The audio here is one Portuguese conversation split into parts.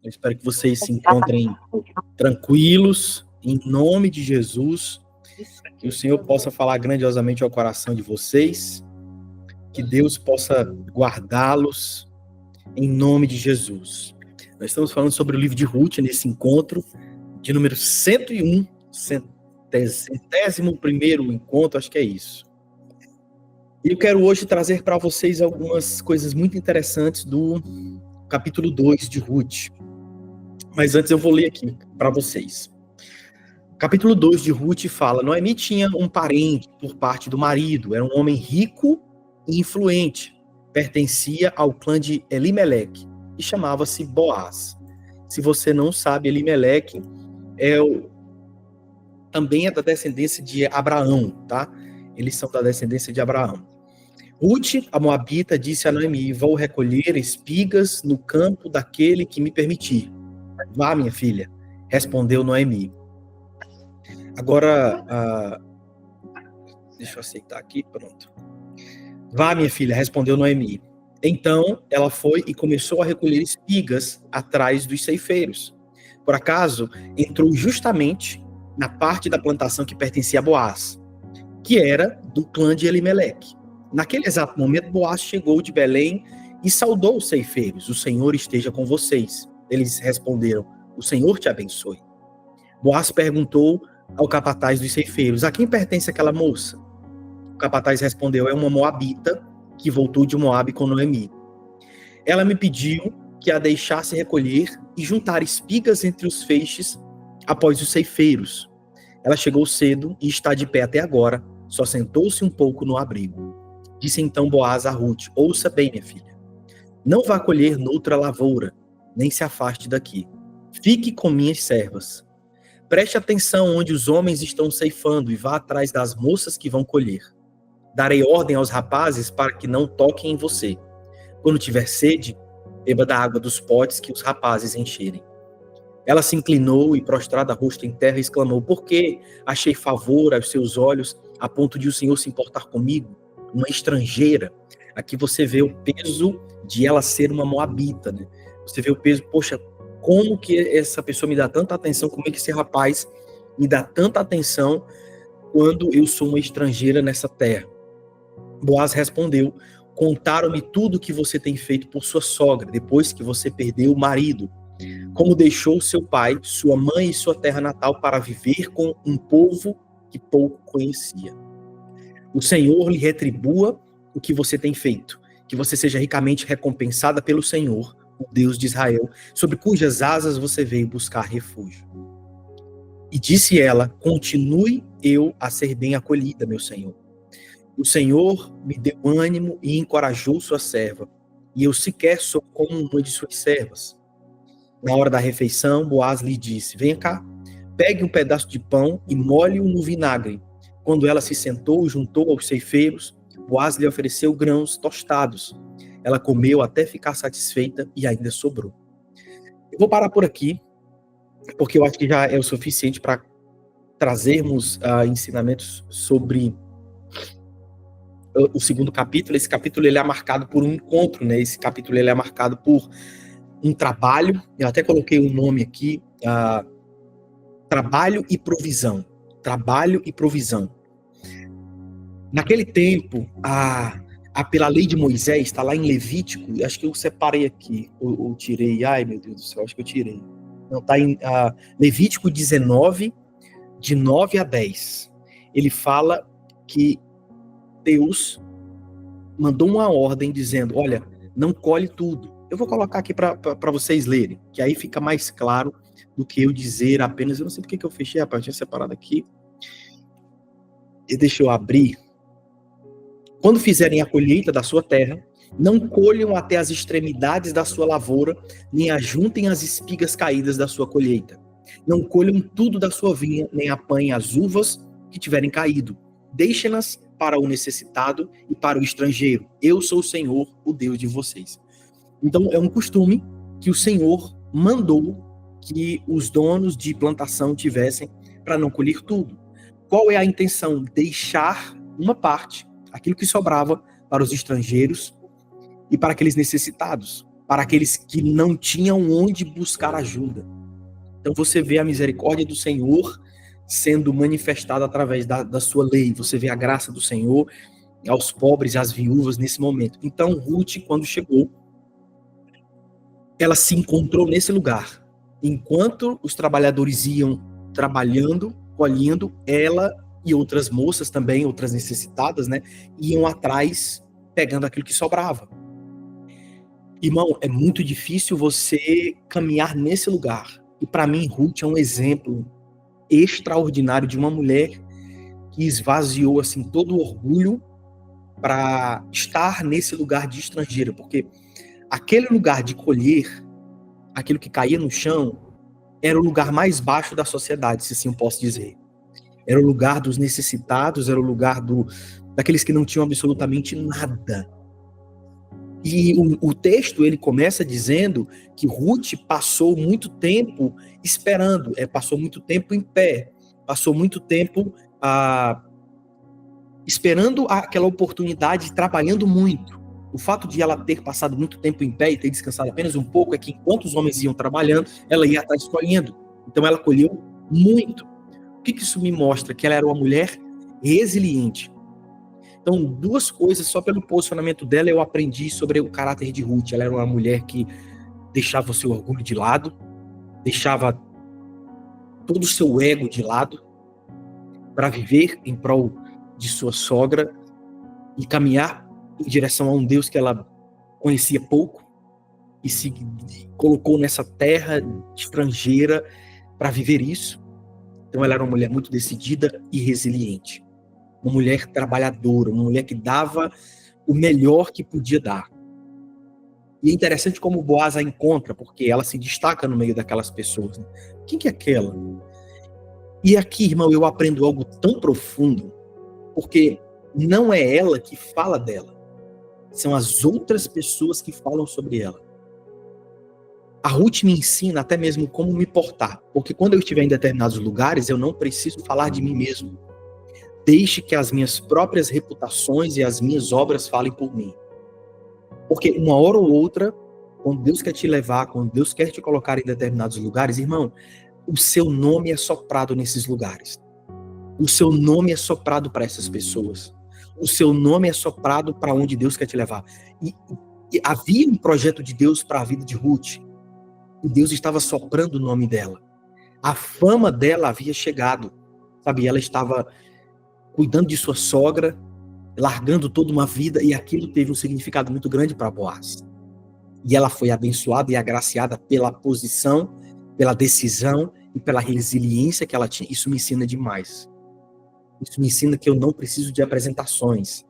Eu espero que vocês se encontrem tranquilos, em nome de Jesus. Que o Senhor possa falar grandiosamente ao coração de vocês. Que Deus possa guardá-los, em nome de Jesus. Nós estamos falando sobre o livro de Ruth, nesse encontro de número 101, 101º encontro, acho que é isso. E eu quero hoje trazer para vocês algumas coisas muito interessantes do capítulo 2 de Ruth. Mas antes eu vou ler aqui para vocês. Capítulo 2 de Ruth fala: Noemi tinha um parente por parte do marido, era um homem rico e influente, pertencia ao clã de Elimeleque e chamava-se Boaz. Se você não sabe, Elimeleque também é da descendência de Abraão, tá? Eles são da descendência de Abraão. Ruth, a moabita, disse a Noemi: vou recolher espigas no campo daquele que me permitir. Vá, minha filha, respondeu Noemi. Agora, deixa eu aceitar aqui, pronto. Vá, minha filha, respondeu Noemi. Então, ela foi e começou a recolher espigas atrás dos ceifeiros. Por acaso, entrou justamente na parte da plantação que pertencia a Boaz, que era do clã de Elimeleque. Naquele exato momento, Boaz chegou de Belém e saudou os ceifeiros. O Senhor esteja com vocês. Eles responderam: o Senhor te abençoe. Boaz perguntou ao capataz dos ceifeiros: a quem pertence aquela moça? O capataz respondeu: é uma moabita que voltou de Moabe com Noemi. Ela me pediu que a deixasse recolher e juntar espigas entre os feixes após os ceifeiros. Ela chegou cedo e está de pé até agora, só sentou-se um pouco no abrigo. Disse então Boaz a Ruth: ouça bem, minha filha, não vá colher noutra lavoura, nem se afaste daqui. Fique com minhas servas. Preste atenção onde os homens estão ceifando e vá atrás das moças que vão colher. Darei ordem aos rapazes para que não toquem em você. Quando tiver sede, beba da água dos potes que os rapazes encherem. Ela se inclinou e, prostrada rosto em terra, exclamou: por que achei favor aos seus olhos a ponto de o Senhor se importar comigo, uma estrangeira? Aqui você vê o peso de ela ser uma moabita, né? Você vê o peso, poxa, como que essa pessoa me dá tanta atenção, como é que esse rapaz me dá tanta atenção quando eu sou uma estrangeira nessa terra? Boaz respondeu: contaram-me tudo o que você tem feito por sua sogra, depois que você perdeu o marido, como deixou seu pai, sua mãe e sua terra natal para viver com um povo que pouco conhecia. O Senhor lhe retribua o que você tem feito, que você seja ricamente recompensada pelo Senhor, o Deus de Israel, sob cujas asas você veio buscar refúgio. E disse ela: continue eu a ser bem acolhida, meu Senhor. O Senhor me deu ânimo e encorajou sua serva, e eu sequer sou como uma de suas servas. Na hora da refeição, Boaz lhe disse: venha cá, pegue um pedaço de pão e molhe-o no vinagre. Quando ela se sentou juntou aos ceifeiros, Boaz lhe ofereceu grãos tostados. Ela comeu até ficar satisfeita e ainda sobrou. Eu vou parar por aqui, porque eu acho que já é o suficiente para trazermos ensinamentos sobre o segundo capítulo. Esse capítulo ele é marcado por um encontro, né? Esse capítulo ele é marcado por um trabalho. Eu até coloquei o nome aqui: trabalho e provisão. Trabalho e provisão. Naquele tempo, pela lei de Moisés, está lá em Levítico, acho que eu separei aqui, ou tirei, ai meu Deus do céu, acho que eu tirei. Não, está em Levítico 19, de 9 a 10. Ele fala que Deus mandou uma ordem dizendo: olha, não colhe tudo. Eu vou colocar aqui para vocês lerem, que aí fica mais claro do que eu dizer apenas. Eu não sei porque que eu fechei, rapaz, eu tinha separado aqui. E deixa eu abrir. Quando fizerem a colheita da sua terra, não colham até as extremidades da sua lavoura, nem ajuntem as espigas caídas da sua colheita. Não colham tudo da sua vinha, nem apanhem as uvas que tiverem caído. Deixem-nas para o necessitado e para o estrangeiro. Eu sou o Senhor, o Deus de vocês. Então, é um costume que o Senhor mandou que os donos de plantação tivessem para não colher tudo. Qual é a intenção? Deixar uma parte, aquilo que sobrava, para os estrangeiros e para aqueles necessitados. para aqueles que não tinham onde buscar ajuda. Então você vê a misericórdia do Senhor sendo manifestada através da sua lei. Você vê a graça do Senhor aos pobres e às viúvas nesse momento. Então Ruth, quando chegou, ela se encontrou nesse lugar. Enquanto os trabalhadores iam trabalhando, colhendo, ela e outras moças também, outras necessitadas, né, iam atrás pegando aquilo que sobrava. Irmão, é muito difícil você caminhar nesse lugar. E para mim, Ruth é um exemplo extraordinário de uma mulher que esvaziou assim todo o orgulho para estar nesse lugar de estrangeira, porque aquele lugar de colher, aquilo que caía no chão, era o lugar mais baixo da sociedade, se assim eu posso dizer. Era o lugar dos necessitados, era o lugar daqueles que não tinham absolutamente nada. E o texto, ele começa dizendo que Ruth passou muito tempo esperando, passou muito tempo em pé, passou muito tempo esperando aquela oportunidade, trabalhando muito. O fato de ela ter passado muito tempo em pé e ter descansado apenas um pouco é que enquanto os homens iam trabalhando, ela ia atrás colhendo. Então ela colheu muito. O que isso me mostra? Que ela era uma mulher resiliente. Então, duas coisas, só pelo posicionamento dela eu aprendi sobre o caráter de Ruth. Ela era uma mulher que deixava o seu orgulho de lado, deixava todo o seu ego de lado para viver em prol de sua sogra e caminhar em direção a um Deus que ela conhecia pouco e se colocou nessa terra estrangeira para viver isso. Então ela era uma mulher muito decidida e resiliente. Uma mulher trabalhadora, uma mulher que dava o melhor que podia dar. E é interessante como Boaz a encontra, porque ela se destaca no meio daquelas pessoas. Né? Quem que é aquela? E aqui, irmão, eu aprendo algo tão profundo, porque não é ela que fala dela, são as outras pessoas que falam sobre ela. A Ruth me ensina até mesmo como me portar, porque quando eu estiver em determinados lugares, eu não preciso falar de mim mesmo. Deixe que as minhas próprias reputações e as minhas obras falem por mim. Porque uma hora ou outra, quando Deus quer te levar, quando Deus quer te colocar em determinados lugares, irmão, o seu nome é soprado nesses lugares. O seu nome é soprado para essas pessoas. O seu nome é soprado para onde Deus quer te levar. E havia um projeto de Deus para a vida de Ruth. E Deus estava soprando o nome dela. A fama dela havia chegado. Sabe, ela estava cuidando de sua sogra, largando toda uma vida, e aquilo teve um significado muito grande para Boaz. E ela foi abençoada e agraciada pela posição, pela decisão e pela resiliência que ela tinha. Isso me ensina demais. Isso me ensina que eu não preciso de apresentações.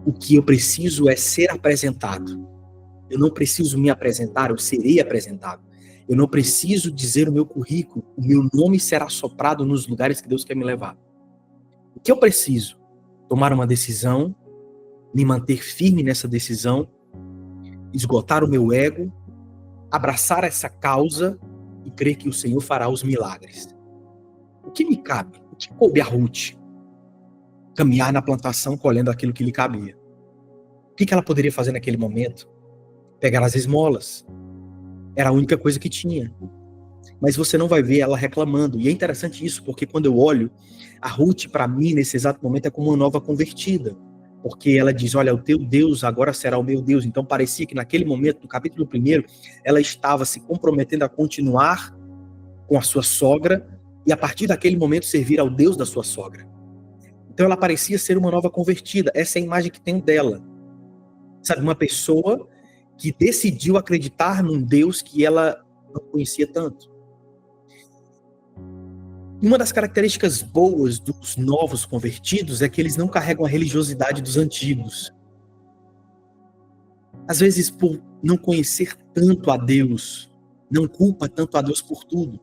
O que eu preciso é ser apresentado. Eu não preciso me apresentar, eu serei apresentado. Eu não preciso dizer o meu currículo, o meu nome será soprado nos lugares que Deus quer me levar. O que eu preciso? Tomar uma decisão, me manter firme nessa decisão, esgotar o meu ego, abraçar essa causa e crer que o Senhor fará os milagres. O que me cabe? O que coube a Ruth? Caminhar na plantação colhendo aquilo que lhe cabia. O que ela poderia fazer naquele momento? Pegar as esmolas. Era a única coisa que tinha. Mas você não vai ver ela reclamando. E é interessante isso, porque quando eu olho, a Ruth, para mim, nesse exato momento, é como uma nova convertida. Porque ela diz, olha, o teu Deus agora será o meu Deus. Então parecia que naquele momento, no capítulo 1, ela estava se comprometendo a continuar com a sua sogra e a partir daquele momento servir ao Deus da sua sogra. Então ela parecia ser uma nova convertida. Essa é a imagem que tenho dela. Sabe, uma pessoa que decidiu acreditar num Deus que ela não conhecia tanto. Uma das características boas dos novos convertidos é que eles não carregam a religiosidade dos antigos. Às vezes, por não conhecer tanto a Deus, não culpa tanto a Deus por tudo.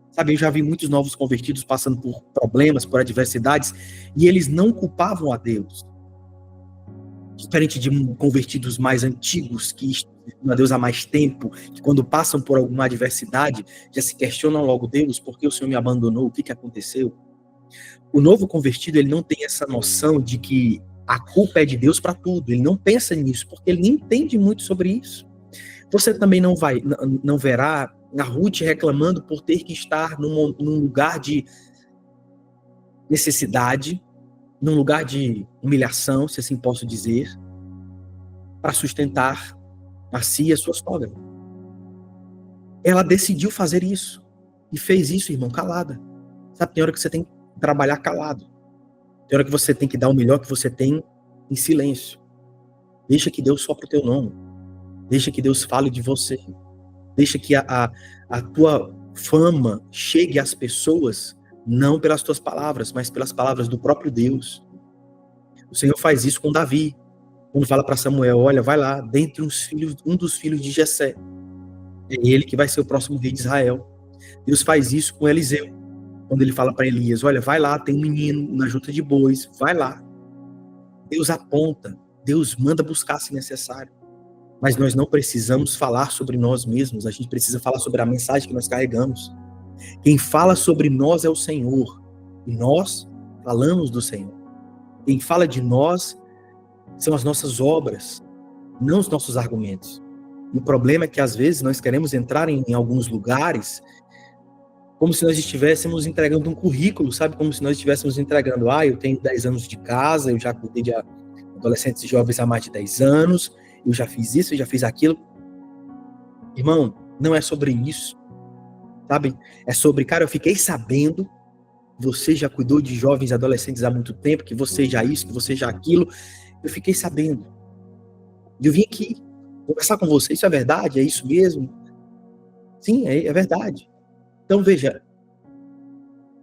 Sabe, eu já vi muitos novos convertidos passando por problemas, por adversidades, e eles não culpavam a Deus. Diferente de convertidos mais antigos, que estudam a Deus há mais tempo, que quando passam por alguma adversidade, já se questionam logo, Deus, por que o Senhor me abandonou? O que aconteceu? O novo convertido, ele não tem essa noção de que a culpa é de Deus para tudo. Ele não pensa nisso, porque ele nem entende muito sobre isso. Você também não verá a Ruth reclamando por ter que estar num lugar de necessidade, num lugar de humilhação, se assim posso dizer, para sustentar a si e a sua sogra. Ela decidiu fazer isso. E fez isso, irmão, calada. Sabe, tem hora que você tem que trabalhar calado. Tem hora que você tem que dar o melhor que você tem em silêncio. Deixa que Deus sopre o teu nome. Deixa que Deus fale de você. Deixa que a tua fama chegue às pessoas, não pelas tuas palavras, mas pelas palavras do próprio Deus. O Senhor faz isso com Davi. Quando fala para Samuel, olha, vai lá, dentre um dos filhos de Jessé. É ele que vai ser o próximo rei de Israel. Deus faz isso com Eliseu. Quando ele fala para Elias, olha, vai lá, tem um menino na junta de bois, vai lá. Deus aponta, Deus manda buscar se necessário. Mas nós não precisamos falar sobre nós mesmos, a gente precisa falar sobre a mensagem que nós carregamos. Quem fala sobre nós é o Senhor, e nós falamos do Senhor. Quem fala de nós são as nossas obras, não os nossos argumentos. E o problema é que às vezes nós queremos entrar em alguns lugares como se nós estivéssemos entregando um currículo, sabe? Como se nós estivéssemos entregando, eu tenho 10 anos de casa, eu já cuidei de adolescentes e jovens há mais de 10 anos, eu já fiz isso, eu já fiz aquilo. Irmão, não é sobre isso, sabe? É sobre, cara, eu fiquei sabendo, você já cuidou de jovens e adolescentes há muito tempo, que você já isso, que você já aquilo. Eu fiquei sabendo. E eu vim aqui conversar com você, isso é verdade? É isso mesmo? Sim, é verdade. Então veja,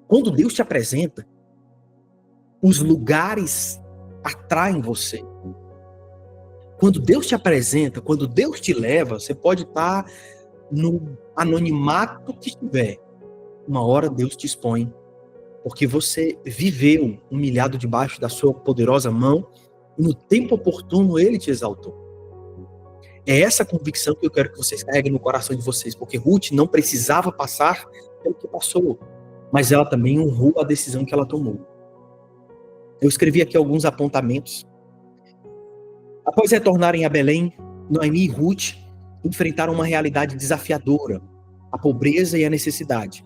quando Deus te apresenta, os lugares atraem você. Quando Deus te apresenta, quando Deus te leva, você pode estar no anonimato que estiver. Uma hora Deus te expõe, porque você viveu humilhado debaixo da sua poderosa mão, e no tempo oportuno Ele te exaltou. É essa convicção que eu quero que vocês carreguem no coração de vocês, porque Ruth não precisava passar pelo que passou, mas ela também honrou a decisão que ela tomou. Eu escrevi aqui alguns apontamentos. Após retornarem a Belém, Noemi e Ruth enfrentaram uma realidade desafiadora, a pobreza e a necessidade.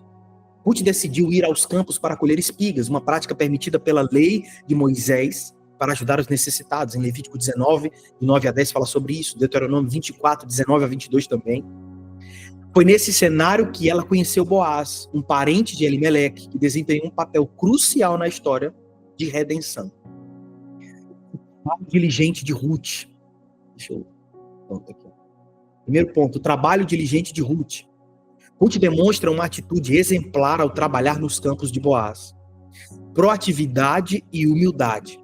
Ruth decidiu ir aos campos para colher espigas, uma prática permitida pela lei de Moisés, para ajudar os necessitados. Em Levítico 19, de 9 a 10, fala sobre isso. Deuteronômio 24, 19 a 22 também. Foi nesse cenário que ela conheceu Boaz, um parente de Elimeleque, que desempenhou um papel crucial na história de redenção. O trabalho diligente de Ruth. Deixa eu... Pronto, aqui. Primeiro ponto, o trabalho diligente de Ruth. Ruth demonstra uma atitude exemplar ao trabalhar nos campos de Boaz. Proatividade e humildade.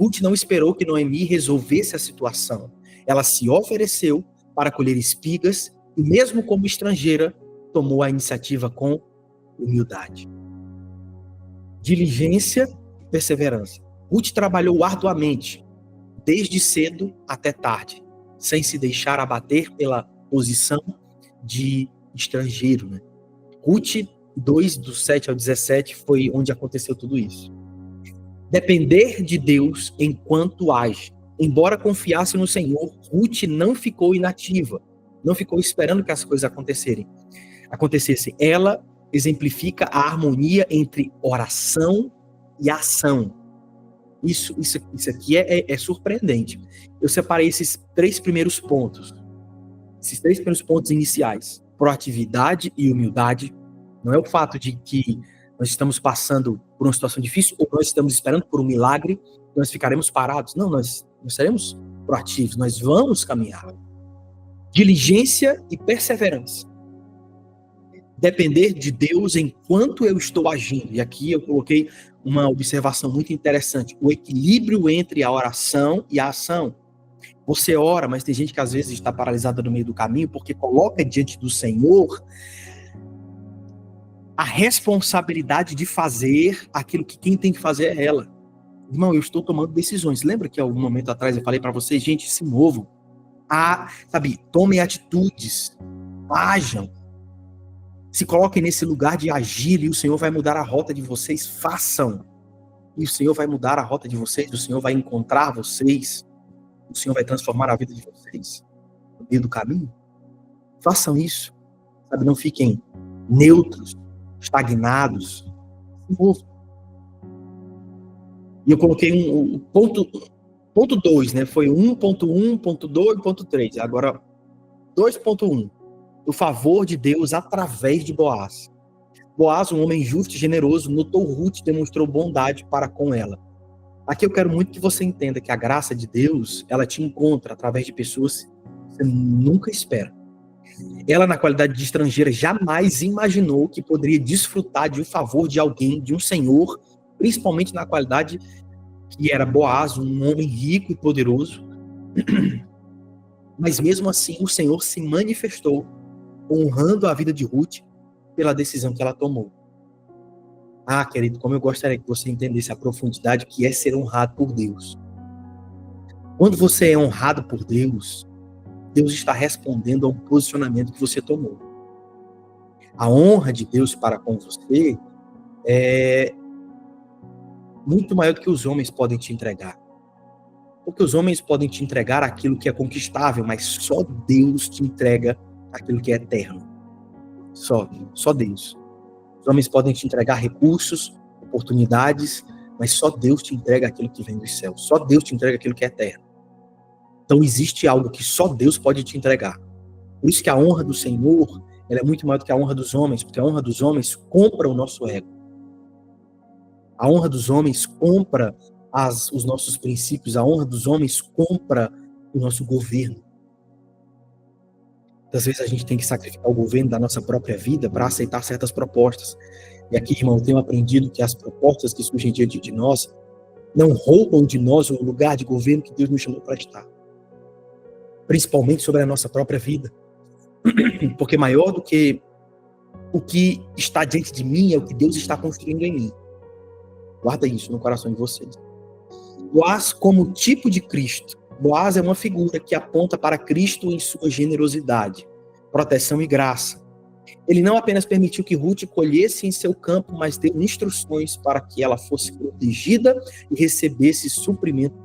Ruth não esperou que Noemi resolvesse a situação. Ela se ofereceu para colher espigas e, mesmo como estrangeira, tomou a iniciativa com humildade. Diligência e perseverança. Ruth trabalhou arduamente, desde cedo até tarde, sem se deixar abater pela posição de estrangeiro. Né? Ruth 2, do 7 ao 17, foi onde aconteceu tudo isso. Depender de Deus enquanto age. Embora confiasse no Senhor, Ruth não ficou inativa, não ficou esperando que as coisas acontecessem. Ela exemplifica a harmonia entre oração e ação. Isso aqui é surpreendente. Eu separei esses três primeiros pontos iniciais: proatividade e humildade. Não é o fato de que nós estamos passando por uma situação difícil ou nós estamos esperando por um milagre, nós ficaremos parados. Não, nós seremos proativos, nós vamos caminhar. Diligência e perseverança. Depender de Deus enquanto eu estou agindo. E aqui eu coloquei uma observação muito interessante: o equilíbrio entre a oração e a ação. Você ora, mas tem gente que às vezes está paralisada no meio do caminho porque coloca diante do Senhor a responsabilidade de fazer aquilo que quem tem que fazer é ela. Irmão, eu estou tomando decisões. Lembra que algum momento atrás eu falei para vocês, gente, se movam. Tomem atitudes, ajam. Se coloquem nesse lugar de agir e o Senhor vai mudar a rota de vocês, façam. E o Senhor vai mudar a rota de vocês, o Senhor vai encontrar vocês, o Senhor vai transformar a vida de vocês no meio do caminho. Façam isso, sabe? Não fiquem neutros, estagnados. Se movam. E eu coloquei um ponto 2, né? Foi 1.1, ponto 2, ponto 3. Agora, 2.1. O favor de Deus através de Boaz. Boaz, um homem justo e generoso, notou Ruth e demonstrou bondade para com ela. Aqui eu quero muito que você entenda que a graça de Deus, ela te encontra através de pessoas que você nunca espera. Ela, na qualidade de estrangeira, jamais imaginou que poderia desfrutar de um favor de alguém, de um senhor, principalmente na qualidade que era Boaz, um homem rico e poderoso. Mas mesmo assim, o Senhor se manifestou, honrando a vida de Ruth pela decisão que ela tomou. Ah, querido, como eu gostaria que você entendesse a profundidade que é ser honrado por Deus. Quando você é honrado por Deus, Deus está respondendo a um posicionamento que você tomou. A honra de Deus para com você é muito maior do que os homens podem te entregar. Porque os homens podem te entregar aquilo que é conquistável, mas só Deus te entrega aquilo que é eterno. Só Deus. Os homens podem te entregar recursos, oportunidades, mas só Deus te entrega aquilo que vem dos céus. Só Deus te entrega aquilo que é eterno. Então existe algo que só Deus pode te entregar. Por isso que a honra do Senhor, ela é muito maior do que a honra dos homens, porque a honra dos homens compra o nosso ego. A honra dos homens compra os nossos princípios, a honra dos homens compra o nosso governo. Às vezes a gente tem que sacrificar o governo da nossa própria vida para aceitar certas propostas. E aqui, irmão, eu tenho aprendido que as propostas que surgem diante de nós não roubam de nós o lugar de governo que Deus nos chamou para estar. Principalmente sobre a nossa própria vida. Porque maior do que o que está diante de mim é o que Deus está construindo em mim. Guarda isso no coração de vocês. Boaz como tipo de Cristo. Boaz é uma figura que aponta para Cristo em sua generosidade, proteção e graça. Ele não apenas permitiu que Ruth colhesse em seu campo, mas deu instruções para que ela fosse protegida e recebesse suprimento.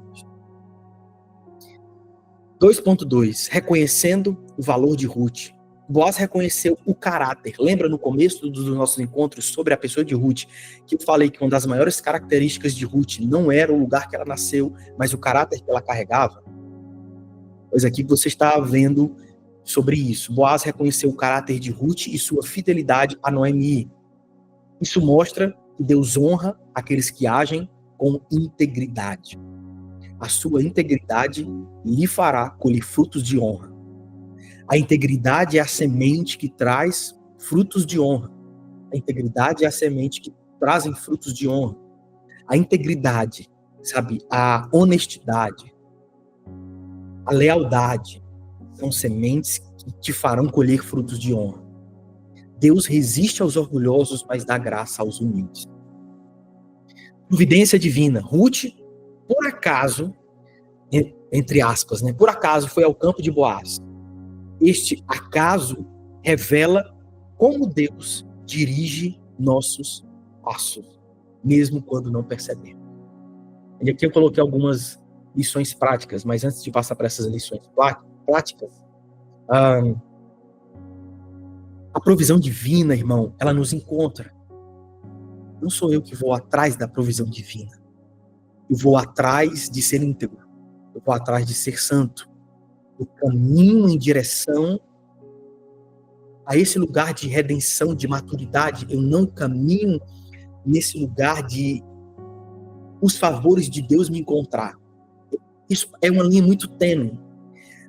2.2. Reconhecendo o valor de Ruth. Boaz reconheceu o caráter. Lembra no começo dos nossos encontros sobre a pessoa de Ruth, que eu falei que uma das maiores características de Ruth não era o lugar que ela nasceu, mas o caráter que ela carregava? Pois aqui você está vendo sobre isso. Boaz reconheceu o caráter de Ruth e sua fidelidade a Noemi. Isso mostra que Deus honra aqueles que agem com integridade. A sua integridade lhe fará colher frutos de honra. A integridade é a semente que traz frutos de honra. A integridade é a semente que trazem frutos de honra. A integridade, sabe, a honestidade, a lealdade são sementes que te farão colher frutos de honra. Deus resiste aos orgulhosos, mas dá graça aos humildes. Providência divina. Ruth, por acaso, entre aspas, né, por acaso foi ao campo de Boaz. Este acaso revela como Deus dirige nossos passos, mesmo quando não percebemos. E aqui eu coloquei algumas lições práticas, mas antes de passar para essas lições práticas, a provisão divina, irmão, ela nos encontra. Não sou eu que vou atrás da provisão divina. Eu vou atrás de ser íntegro. Eu vou atrás de ser santo. Eu caminho em direção a esse lugar de redenção, de maturidade. Eu não caminho nesse lugar de os favores de Deus me encontrar. Isso é uma linha muito tênue.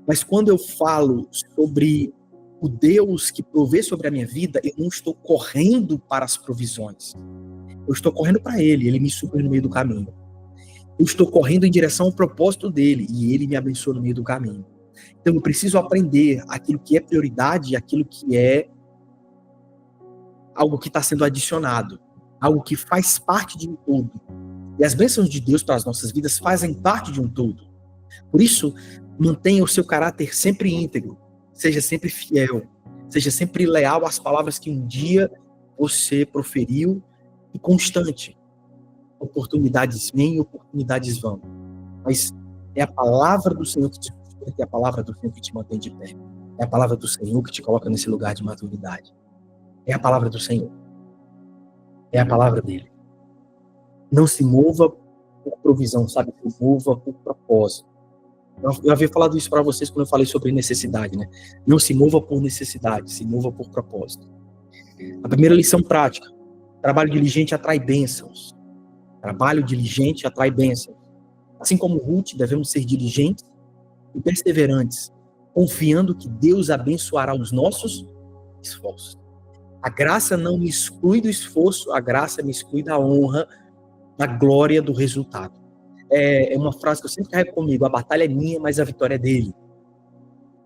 Mas quando eu falo sobre o Deus que provê sobre a minha vida, eu não estou correndo para as provisões. Eu estou correndo para Ele me supre no meio do caminho. Eu estou correndo em direção ao propósito dele e Ele me abençoa no meio do caminho. Então eu preciso aprender aquilo que é prioridade e aquilo que é algo que está sendo adicionado, algo que faz parte de um todo. E as bênçãos de Deus para as nossas vidas fazem parte de um todo. Por isso, mantenha o seu caráter sempre íntegro, seja sempre fiel, seja sempre leal às palavras que um dia você proferiu e constante. Oportunidades vêm, oportunidades vão. Mas é a palavra do Senhor que te sustenta, é a palavra do Senhor que te mantém de pé. É a palavra do Senhor que te coloca nesse lugar de maturidade. É a palavra do Senhor. É a palavra dele. Não se mova por provisão, sabe? Se mova por propósito. Eu havia falado isso para vocês quando eu falei sobre necessidade, né? Não se mova por necessidade, se mova por propósito. A primeira lição prática: trabalho diligente atrai bênçãos. Trabalho diligente atrai bênçãos. Assim como Ruth, devemos ser diligentes e perseverantes, confiando que Deus abençoará os nossos esforços. A graça não me exclui do esforço, a graça me exclui da honra, da glória do resultado. É uma frase que eu sempre carrego comigo: a batalha é minha, mas a vitória é dele.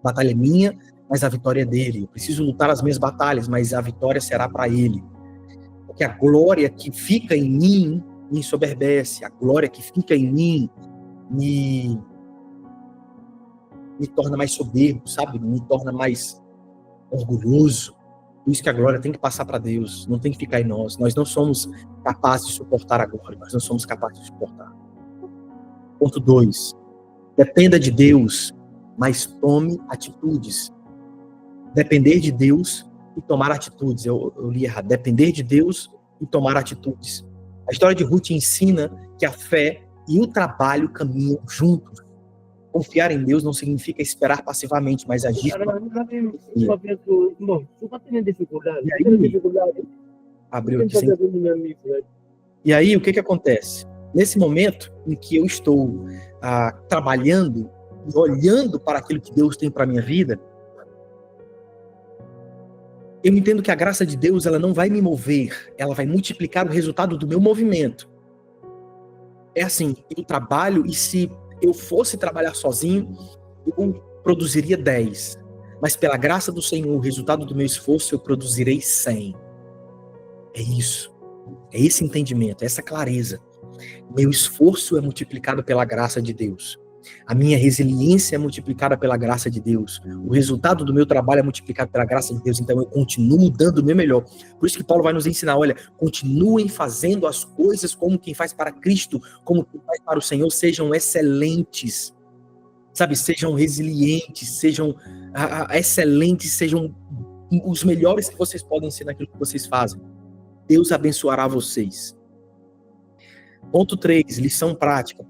A batalha é minha, mas a vitória é dele. Eu preciso lutar as minhas batalhas, mas a vitória será para ele. Porque a glória que fica em mim me ensoberbece. A glória que fica em mim me torna mais soberbo, sabe? Me torna mais orgulhoso. Por isso que a glória tem que passar para Deus, não tem que ficar em nós. Nós não somos capazes de suportar a glória, nós não somos capazes de suportar. Ponto 2. Dependa de Deus, mas tome atitudes. Depender de Deus e tomar atitudes. Eu li errado. Depender de Deus e tomar atitudes. A história de Ruth ensina que a fé e o trabalho caminham juntos. Confiar em Deus não significa esperar passivamente, mas agir. Abriu aqui sem... E aí, o que acontece? Nesse momento em que eu estou trabalhando e olhando para aquilo que Deus tem para a minha vida, eu entendo que a graça de Deus, ela não vai me mover, ela vai multiplicar o resultado do meu movimento. É assim, eu trabalho e se eu fosse trabalhar sozinho, eu produziria 10. Mas pela graça do Senhor, o resultado do meu esforço, eu produzirei 100. É isso. É esse entendimento, é essa clareza. Meu esforço é multiplicado pela graça de Deus. A minha resiliência é multiplicada pela graça de Deus. O resultado do meu trabalho é multiplicado pela graça de Deus. Então eu continuo dando o meu melhor. Por isso que Paulo vai nos ensinar, olha, continuem fazendo as coisas como quem faz para Cristo, como quem faz para o Senhor, sejam excelentes. Sabe, sejam resilientes, sejam excelentes, sejam os melhores que vocês podem ser naquilo que vocês fazem. Deus abençoará vocês. Ponto 3, lição prática.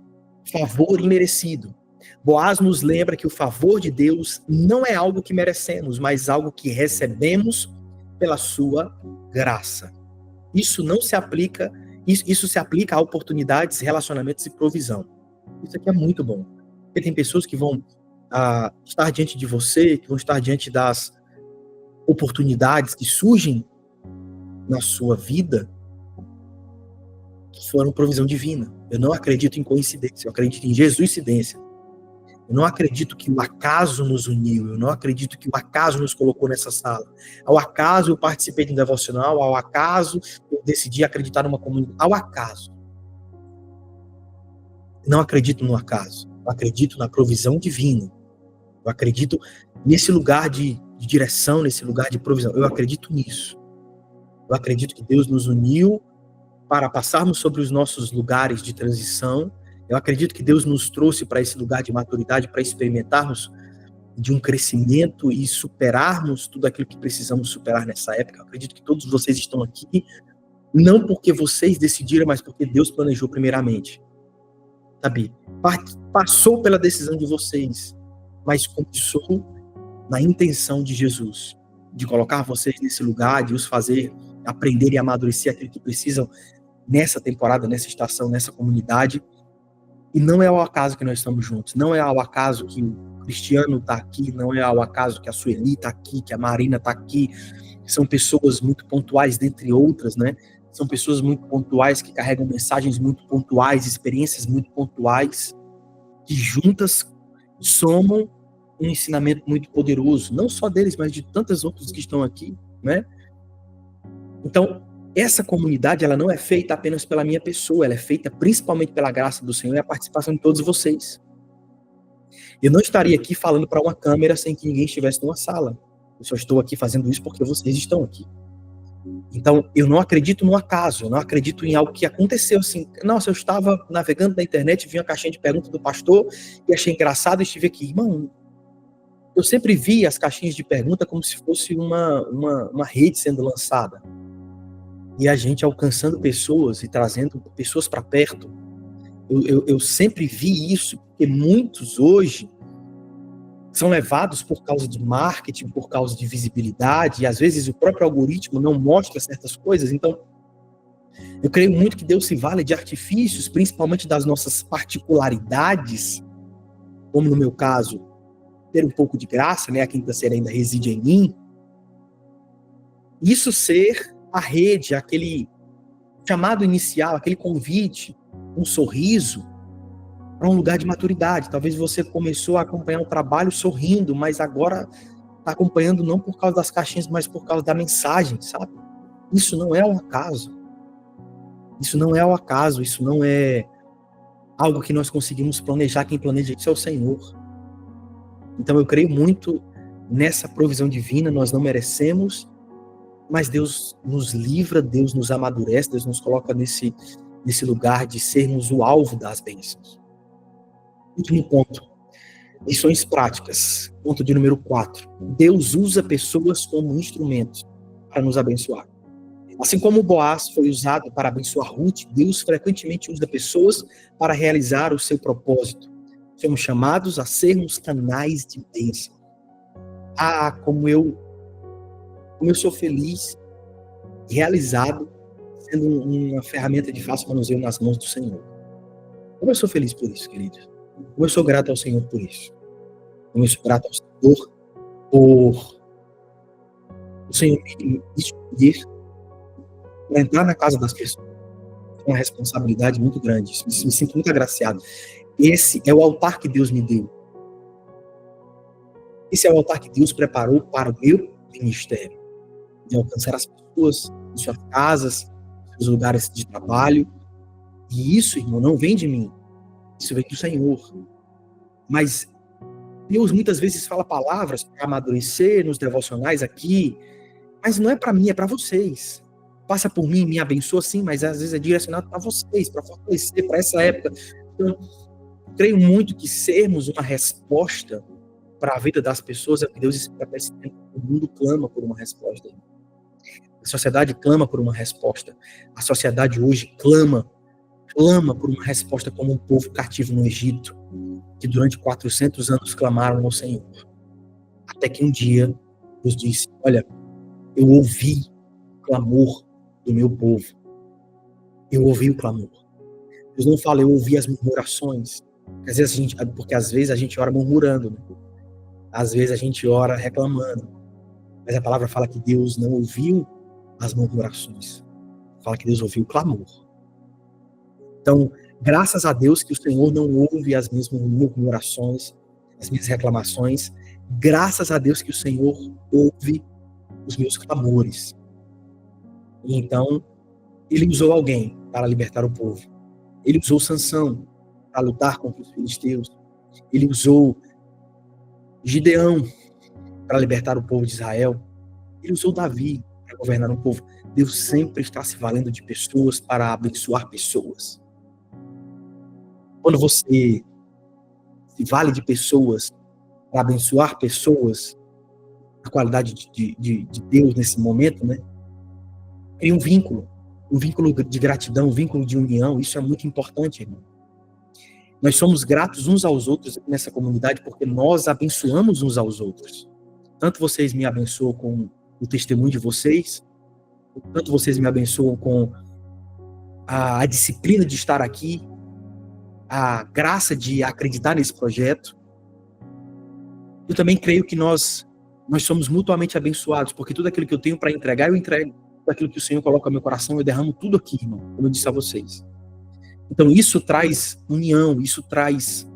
Favor imerecido. Boaz nos lembra que o favor de Deus não é algo que merecemos, mas algo que recebemos pela sua graça. Isso não se aplica, isso se aplica a oportunidades, relacionamentos e provisão. Isso aqui é muito bom. Porque tem pessoas que vão estar diante de você, que vão estar diante das oportunidades que surgem na sua vida, que foram provisão divina. Eu não acredito em coincidência, eu acredito em Jesuicidência. Eu não acredito que o acaso nos uniu, eu não acredito que o acaso nos colocou nessa sala. Ao acaso eu participei de um devocional, ao acaso eu decidi acreditar numa comunidade. Ao acaso. Não acredito no acaso, eu acredito na provisão divina. Eu acredito nesse lugar de direção, nesse lugar de provisão. Eu acredito nisso. Eu acredito que Deus nos uniu para passarmos sobre os nossos lugares de transição. Eu acredito que Deus nos trouxe para esse lugar de maturidade, para experimentarmos de um crescimento e superarmos tudo aquilo que precisamos superar nessa época. Eu acredito que todos vocês estão aqui, não porque vocês decidiram, mas porque Deus planejou primeiramente. Sabe? Passou pela decisão de vocês, mas começou na intenção de Jesus, de colocar vocês nesse lugar, de os fazer aprender e amadurecer aquilo que precisam nessa temporada, nessa estação, nessa comunidade. E não é ao acaso que nós estamos juntos, não é ao acaso que o Cristiano está aqui, não é ao acaso que a Sueli está aqui, que a Marina está aqui. São pessoas muito pontuais, dentre outras, né? São pessoas muito pontuais que carregam mensagens muito pontuais, experiências muito pontuais, que juntas somam um ensinamento muito poderoso, não só deles, mas de tantas outras que estão aqui, né? Então, essa comunidade, ela não é feita apenas pela minha pessoa, ela é feita principalmente pela graça do Senhor e a participação de todos vocês. Eu não estaria aqui falando para uma câmera sem que ninguém estivesse numa sala. Eu só estou aqui fazendo isso porque vocês estão aqui. Então, eu não acredito no acaso, eu não acredito em algo que aconteceu assim. Nossa, eu estava navegando na internet, vi uma caixinha de perguntas do pastor e achei engraçado e estive aqui. Irmão, Eu sempre vi as caixinhas de pergunta como se fosse uma rede sendo lançada. E a gente alcançando pessoas e trazendo pessoas para perto. Eu sempre vi isso, porque muitos hoje são levados por causa de marketing, por causa de visibilidade, e às vezes o próprio algoritmo não mostra certas coisas. Então, eu creio muito que Deus se vale de artifícios, principalmente das nossas particularidades, como no meu caso, ter um pouco de graça, né? A quinta-feira ainda reside em mim. Isso ser a rede, aquele chamado inicial, aquele convite, um sorriso, para um lugar de maturidade. Talvez você começou a acompanhar o trabalho sorrindo, mas agora está acompanhando não por causa das caixinhas, mas por causa da mensagem, sabe? Isso não é um acaso. Isso não é um acaso, isso não é algo que nós conseguimos planejar. Quem planeja isso é o Senhor. Então eu creio muito nessa provisão divina, nós não merecemos, mas Deus nos livra, Deus nos amadurece, Deus nos coloca nesse lugar de sermos o alvo das bênçãos. Último ponto, lições práticas, ponto de número 4. Deus usa pessoas como instrumentos para nos abençoar. Assim como Boaz foi usado para abençoar Ruth, Deus frequentemente usa pessoas para realizar o seu propósito. Somos chamados a sermos canais de bênção. Ah, como eu sou feliz, realizado, sendo uma ferramenta de fácil manuseio nas mãos do Senhor. Como eu sou feliz por isso, queridos. Como eu sou grato ao Senhor por isso. Como eu sou grato ao Senhor por o Senhor me escolher para entrar na casa das pessoas. É uma responsabilidade muito grande. Me sinto muito agraciado. Esse é o altar que Deus me deu. Esse é o altar que Deus preparou para o meu ministério. De alcançar as pessoas em suas casas, em seus lugares de trabalho. E isso, irmão, não vem de mim. Isso vem do Senhor. Mas Deus muitas vezes fala palavras para amadurecer nos devocionais aqui, mas não é para mim, é para vocês. Passa por mim, me abençoa sim, mas às vezes é direcionado para vocês, para fortalecer, para essa época. Então, creio muito que sermos uma resposta para a vida das pessoas é o que Deus espera para esse tempo. O mundo clama por uma resposta. A sociedade clama por uma resposta. A sociedade hoje clama por uma resposta como um povo cativo no Egito, que durante 400 anos clamaram ao Senhor. Até que um dia Deus disse: olha, eu ouvi o clamor do meu povo. Eu ouvi o clamor. Deus não fala, eu ouvi as murmurações. Porque às vezes a gente ora murmurando, né? Às vezes a gente ora reclamando. Mas a palavra fala que Deus não ouviu as murmurações. Fala que Deus ouviu o clamor. Então, graças a Deus que o Senhor não ouve as minhas murmurações, as minhas reclamações. Graças a Deus que o Senhor ouve os meus clamores. E então, ele usou alguém para libertar o povo. Ele usou Sansão para lutar contra os filisteus. Ele usou Gideão para libertar o povo de Israel. Ele usou Davi para governar um povo. Deus sempre está se valendo de pessoas para abençoar pessoas. Quando você se vale de pessoas para abençoar pessoas, a qualidade de Deus nesse momento, né? Cria um vínculo de gratidão, um vínculo de união. Isso é muito importante, irmão. Nós somos gratos uns aos outros nessa comunidade porque nós abençoamos uns aos outros. Tanto vocês me abençoam com o testemunho de vocês, tanto vocês me abençoam com a disciplina de estar aqui, a graça de acreditar nesse projeto. Eu também creio que nós somos mutuamente abençoados, porque tudo aquilo que eu tenho para entregar, eu entrego. Tudo aquilo que o Senhor coloca no meu coração, eu derramo tudo aqui, irmão, como eu disse a vocês. Então isso traz união, isso traz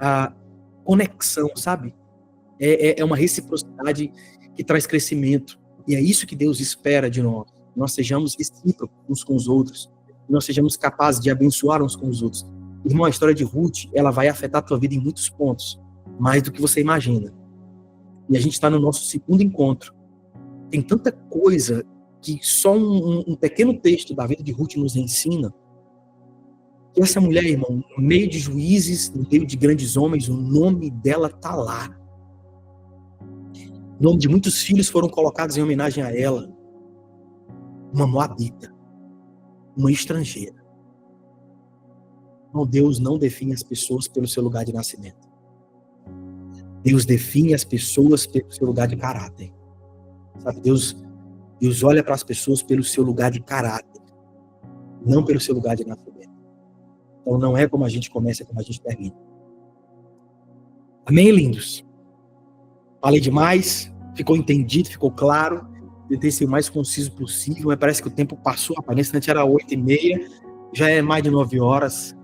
a conexão, sabe? É uma reciprocidade que traz crescimento. E é isso que Deus espera de nós. Nós sejamos recíprocos uns com os outros. Nós sejamos capazes de abençoar uns com os outros. Irmão, a história de Ruth, ela vai afetar a tua vida em muitos pontos. Mais do que você imagina. E a gente está no nosso segundo encontro. Tem tanta coisa que só um pequeno texto da vida de Ruth nos ensina. Que essa mulher, irmão, no meio de juízes, no meio de grandes homens, o nome dela está lá. O nome de muitos filhos foram colocados em homenagem a ela. Uma moabita, uma estrangeira. Não, Deus não define as pessoas pelo seu lugar de nascimento. Deus define as pessoas pelo seu lugar de caráter. Sabe, Deus olha para as pessoas pelo seu lugar de caráter, não pelo seu lugar de nascimento. Então não é como a gente começa, é como a gente termina. Amém, lindos? Falei demais, ficou entendido, ficou claro. Tentei ser o mais conciso possível, mas parece que o tempo passou, rapaz. Nesse instante era 8h30, já é mais de 9 horas.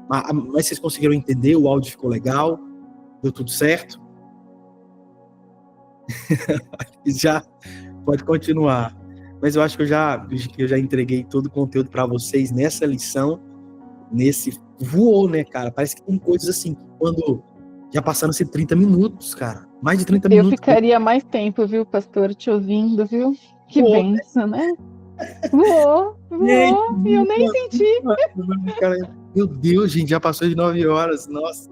Mas vocês conseguiram entender, o áudio ficou legal, deu tudo certo. Já pode continuar. Mas eu acho que eu já entreguei todo o conteúdo para vocês nessa lição, voou, né, cara? Parece que tem coisas assim, quando já passaram-se 30 minutos, cara. Mais de 30 minutos. Eu ficaria mais tempo, viu, pastor, te ouvindo, viu? Que benção, né? Voou, e eu nem senti. Meu Deus, gente, já passou de 9 horas. Nossa